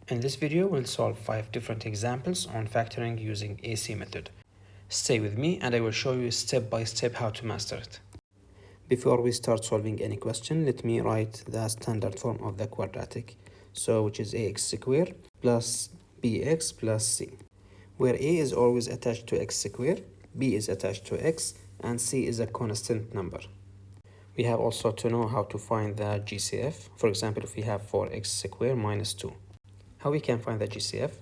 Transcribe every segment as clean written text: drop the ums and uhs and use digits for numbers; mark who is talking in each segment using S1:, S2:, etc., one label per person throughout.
S1: In this video, we'll solve 5 different examples on factoring using AC method. Stay with me and I will show you step by step how to master it. Before we start solving any question, let me write the standard form of the quadratic, which is ax squared plus bx plus c, where a is always attached to x squared, b is attached to x, and c is a constant number. We have also to know how to find the GCF. For example, if we have 4x squared minus 2. How we can find the GCF?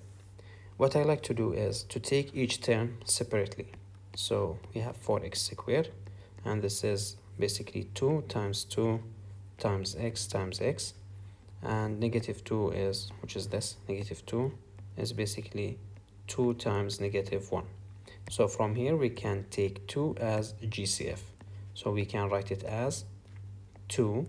S1: What I like to do is to take each term separately. So we have 4x squared, and this is basically 2 times x, and negative 2 is, which is this, negative 2 is basically 2 times negative 1. So from here we can take 2 as GCF. So we can write it as 2,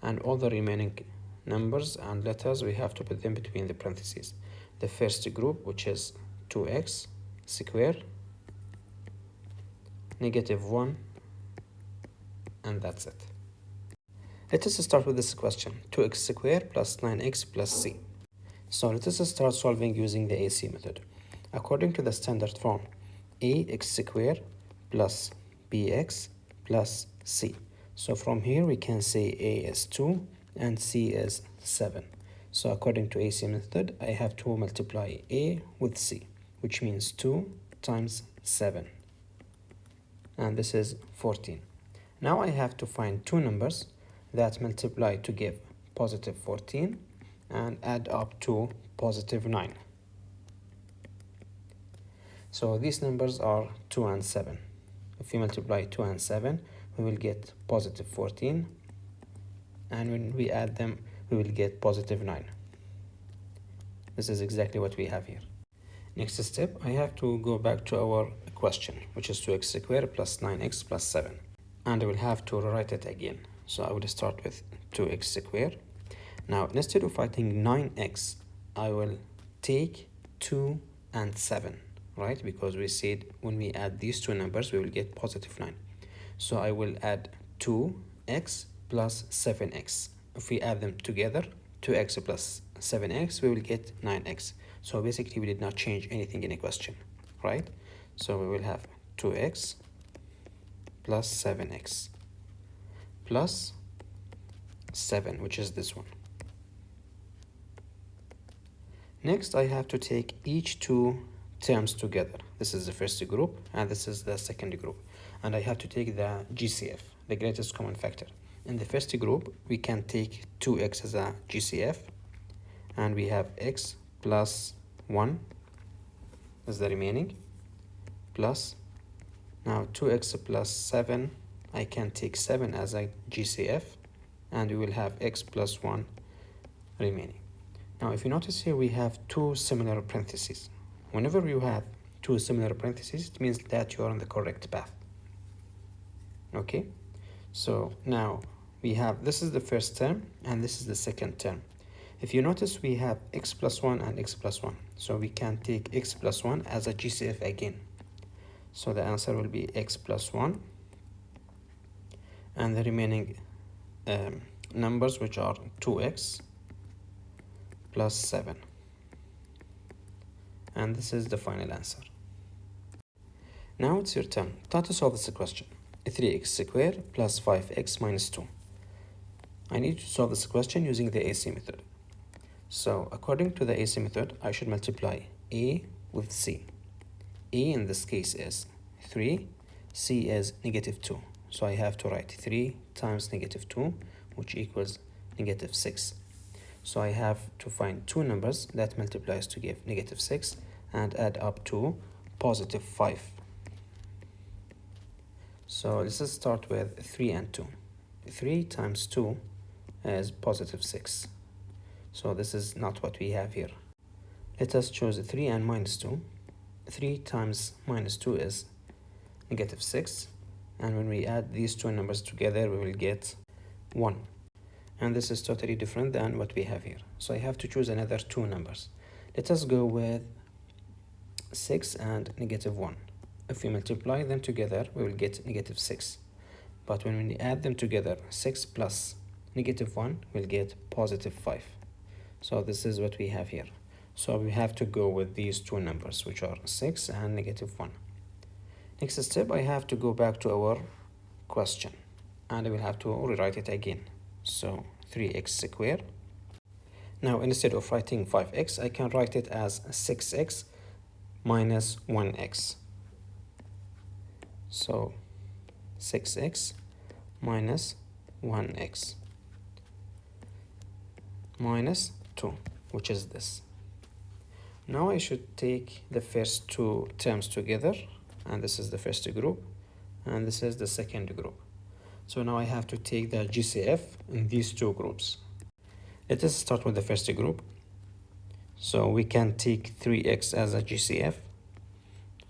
S1: and all the remaining numbers and letters we have to put them between the parentheses. The first group, which is 2x squared, negative 1, and that's it. Let us start with this question, 2x squared plus 9x plus c. So let us start solving using the AC method. According to the standard form, ax squared plus bx plus c. So from here we can say a is 2 and c is 7. So according to AC method, I have to multiply a with c, which means 2 times 7. And this is 14. Now I have to find two numbers that multiply to give positive 14 and add up to positive 9. So these numbers are 2 and 7. If we multiply 2 and 7, we will get positive 14. And when we add them, we will get positive 9. This is exactly what we have here. Next step, I have to go back to our question, which is 2x squared plus 9x plus 7. And I will have to rewrite it again. So I will start with 2x squared. Now, instead of writing 9x, I will take 2 and 7, right? Because we said when we add these two numbers, we will get positive 9. So I will add 2x plus 7x. If we add them together, 2x plus 7x, we will get 9x. So basically we did not change anything in a question, right? So we will have 2x plus 7x plus 7, which is this one. Next, I have to take each two terms together. This is the first group and this is the second group. And I have to take the GCF, the greatest common factor. In the first group, we can take 2x as a GCF, and we have x plus 1 as the remaining, plus, now 2x plus 7, I can take 7 as a GCF, and we will have x plus 1 remaining. Now, if you notice here, we have two similar parentheses. Whenever you have two similar parentheses, it means that you are on the correct path. Okay, so now we have, this is the first term and this is the second term. If you notice, we have x plus 1 and x plus 1. So we can take x plus 1 as a GCF again. So the answer will be x plus 1. And the remaining numbers, which are 2x plus 7. And this is the final answer. Now it's your turn. Try to solve this question. 3x squared plus 5x minus 2. I need to solve this question using the AC method. So according to the AC method, I should multiply a with c. A in this case is 3, c is negative 2. So I have to write 3 times negative 2, which equals negative 6. So I have to find two numbers that multiplies to give negative 6 and add up to positive 5. So let's start with 3 and 2. 3 times 2 is positive 6. So this is not what we have here. Let us choose 3 and minus 2. 3 times minus 2 is negative 6. And when we add these two numbers together, we will get 1. And this is totally different than what we have here. So I have to choose another two numbers. Let us go with 6 and negative 1. If we multiply them together, we will get negative 6. But when we add them together, 6 plus negative 1 will get positive 5. So this is what we have here. So we have to go with these two numbers, which are 6 and -1. Next step, I have to go back to our question, and I will have to rewrite it again. So 3x squared. Now instead of writing 5x, I can write it as 6x minus 1x. So 6x minus 1x minus 2, which is this. Now I should take the first two terms together, and this is the first group, and this is the second group. So now I have to take the GCF in these two groups. Let us start with the first group. So we can take 3x as a GCF.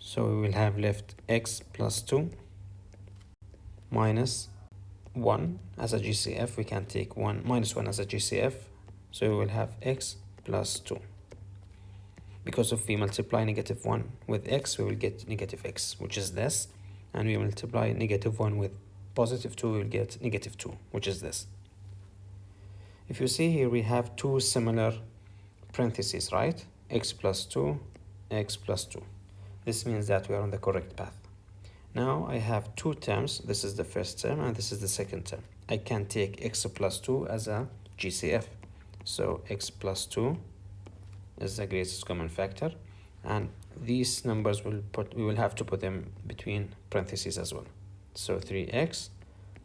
S1: So we will have left x plus 2 minus 1 as a GCF. We can take 1 minus 1 as a GCF. So we will have x plus 2. Because if we multiply -1 with x, we will get -x, which is this. And we multiply -1 with +2, we will get -2, which is this. If you see here, we have two similar parentheses, right? X plus 2, x plus 2. This means that we are on the correct path. Now I have two terms. This is the first term and this is the second term. I can take x plus 2 as a GCF. So x plus 2 is the greatest common factor. And these numbers we will have to put them between parentheses as well. So 3x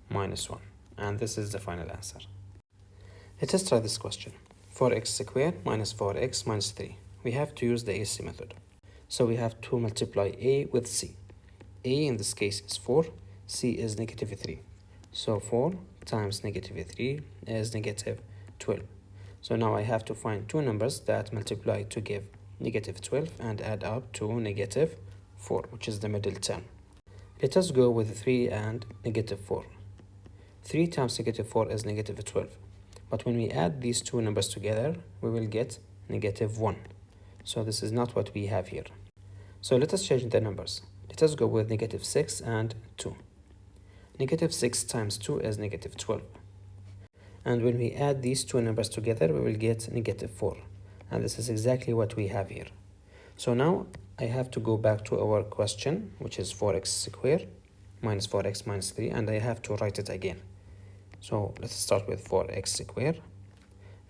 S1: minus 1. And this is the final answer. Let us try this question. 4x squared minus 4x minus 3. We have to use the AC method. So we have to multiply a with c. A in this case is 4, c is -3. So 4 times -3 is -12. So now I have to find two numbers that multiply to give -12 and add up to -4, which is the middle term. Let us go with 3 and -4. 3 times -4 is -12. But when we add these two numbers together, we will get -1. So this is not what we have here. So let us change the numbers. Let us go with -6 and 2. -6 times 2 is -12. And when we add these two numbers together, we will get -4. And this is exactly what we have here. So now I have to go back to our question, which is 4x squared minus 4x minus 3, and I have to write it again. So let's start with 4x squared.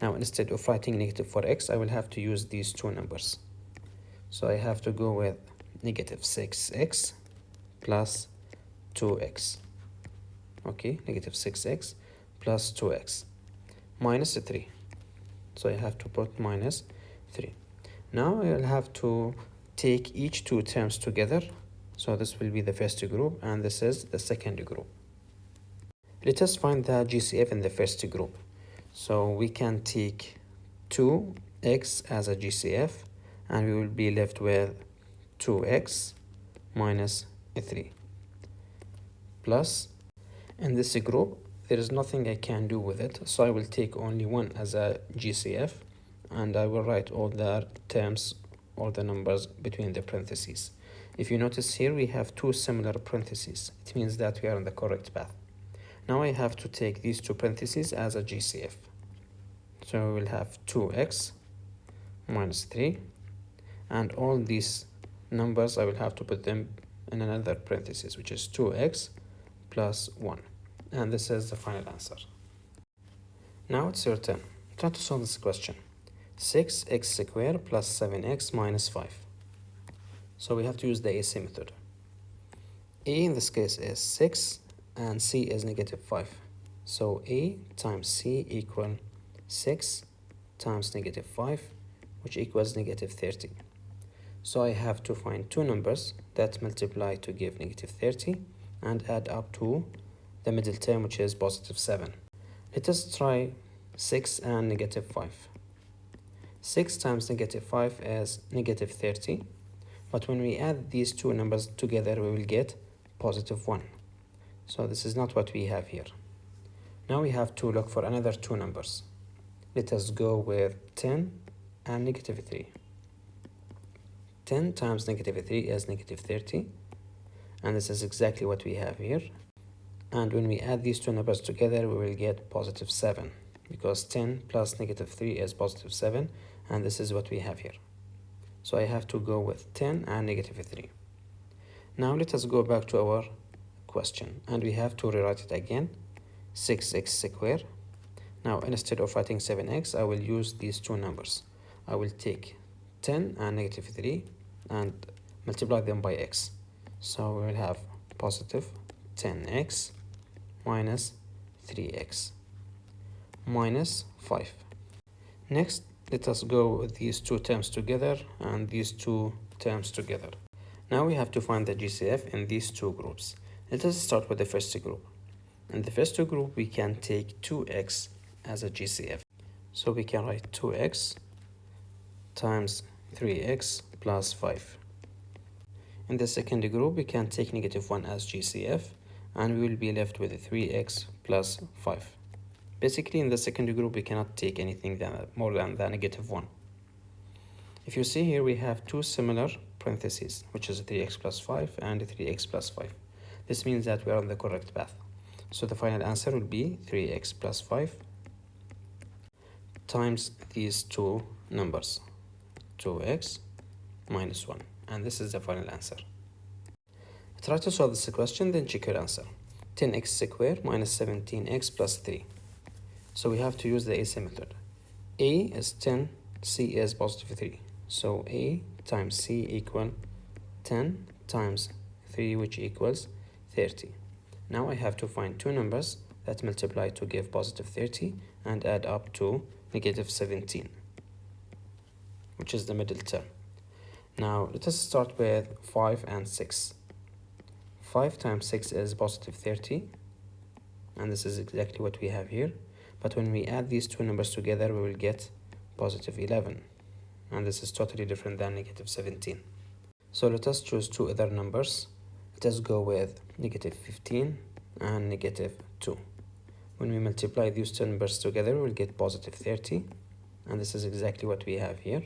S1: Now instead of writing -4x, I will have to use these two numbers. So I have to go with -6x plus 2x. Okay, -6x plus 2x minus 3. So I have to put minus 3. Now I will have to take each two terms together. So this will be the first group and this is the second group. Let us find the GCF in the first group. So we can take 2x as a GCF and we will be left with 2x minus 3 plus, in this group there is nothing I can do with it, so I will take only one as a GCF and I will write all the terms or the numbers between the parentheses. If you notice here, we have two similar parentheses. It means that we are on the correct path. Now I have to take these two parentheses as a GCF. So we will have 2x minus 3, and all these numbers I will have to put them in another parenthesis, which is 2x plus 1. And this is the final answer. Now it's your turn. Try to solve this question. 6x squared plus 7x minus 5. So we have to use the AC method. A in this case is 6 and c is -5. So a times c equal 6 times -5, which equals -30. So I have to find two numbers that multiply to give -30 and add up to the middle term, which is +7. Let us try 6 and -5. 6 times -5 is -30. But when we add these two numbers together, we will get +1. So this is not what we have here. Now we have to look for another two numbers. Let us go with 10 and -3. 10 times -3 is -30. And this is exactly what we have here. And when we add these two numbers together, we will get +7. because 10 plus negative 3 is positive 7, and this is what we have here. So I have to go with 10 and negative 3. Now let us go back to our question, and we have to rewrite it again. 6x squared. Now instead of writing 7x, I will use these two numbers. I will take 10 and negative 3 and multiply them by x. So we will have positive 10x minus 3x minus 5. Next, let us go with these two terms together and these two terms together. Now we have to find the GCF in these two groups. Let us start with the first group. In the first group, we can take 2x as a GCF. So we can write 2x times 3x plus 5. In the second group, we can take negative 1 as GCF, and we will be left with 3x plus 5. Basically, in the second group, we cannot take anything more than the negative 1. If you see here, we have two similar parentheses, which is 3x plus 5 and 3x plus 5. This means that we are on the correct path. So the final answer will be 3x plus 5 times these two numbers, 2x minus 1. And this is the final answer. Try to solve this question, then check your answer. 10x squared minus 17x plus 3. So we have to use the AC method. A is 10, C is positive 3. So A times C equal 10 times 3, which equals 30. Now I have to find two numbers that multiply to give positive 30 and add up to negative 17, which is the middle term. Now let us start with 5 and 6. 5 times 6 is positive 30, and this is exactly what we have here. But when we add these two numbers together, we will get positive 11, and this is totally different than negative 17. So let us choose two other numbers. Let us go with negative 15 and negative 2. When we multiply these two numbers together, we will get positive 30, and this is exactly what we have here.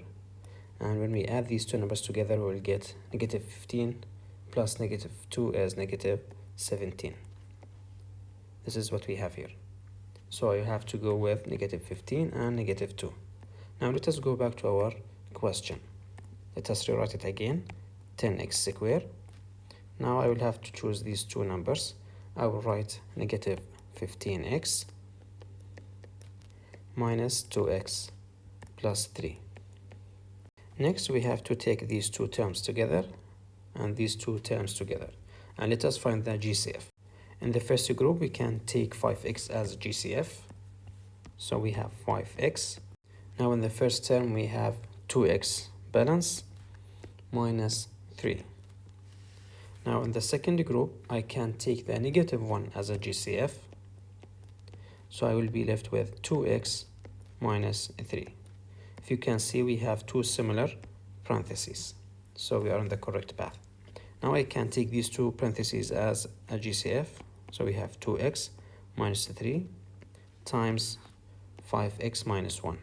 S1: And when we add these two numbers together, we will get negative 15 plus negative 2 is negative 17. This is what we have here. So I have to go with negative 15 and negative 2. Now let us go back to our question. Let us rewrite it again. 10x squared. Now I will have to choose these two numbers. I will write negative 15x minus 2x plus 3. Next, we have to take these two terms together and these two terms together. And let us find the GCF. In the first group, we can take 5x as GCF. So we have 5x. Now in the first term, we have 2x balance minus 3. Now in the second group, I can take the negative 1 as a GCF. So I will be left with 2x minus 3. If you can see, we have two similar parentheses. So we are on the correct path. Now I can take these two parentheses as a GCF. So we have 2x minus 3 times 5x minus 1.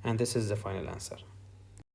S1: And this is the final answer.